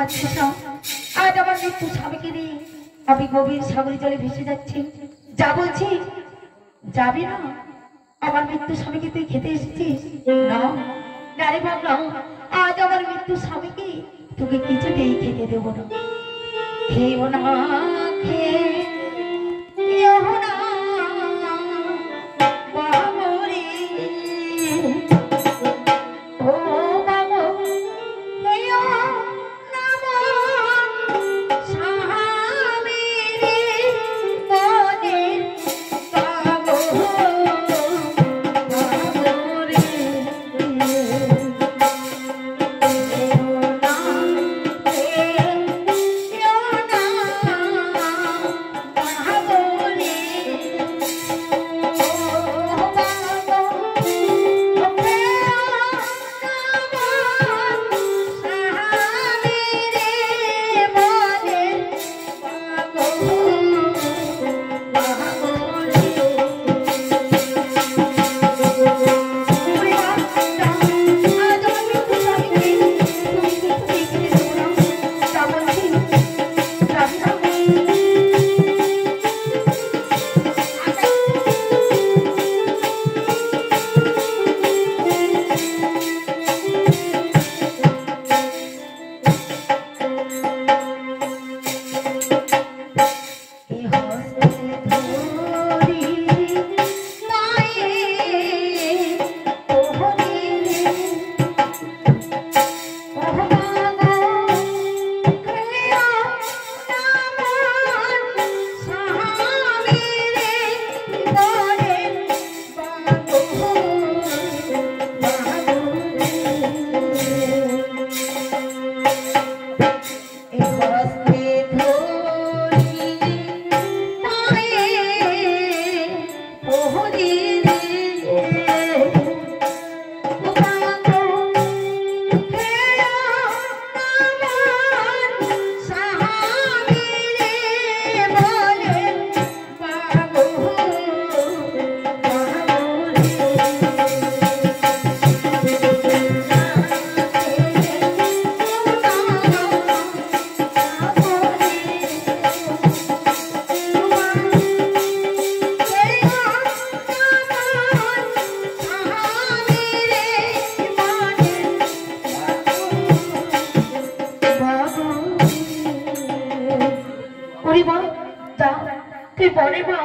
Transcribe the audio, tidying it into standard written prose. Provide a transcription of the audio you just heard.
পাচ্ছিস না। আজ আমার মৃত্যু স্বামীকে নিয়ে আমি গভীর সাগরে জলে ভেসে যাচ্ছি। যা বলছি যাবি না? আমার মৃত্যু স্বামীকে তুই খেতে এসেছিস? না না রে ভাবলাম, আজ আমার মৃত্যু স্বামীকে তোকে কিছুতেই খেতে দেবো না। খেয়েও না, খেয়েও না বাবরে। ও বাবু খেয়েও না স্বামী রে মনে বাবু বাবরে। তুই বলে মা।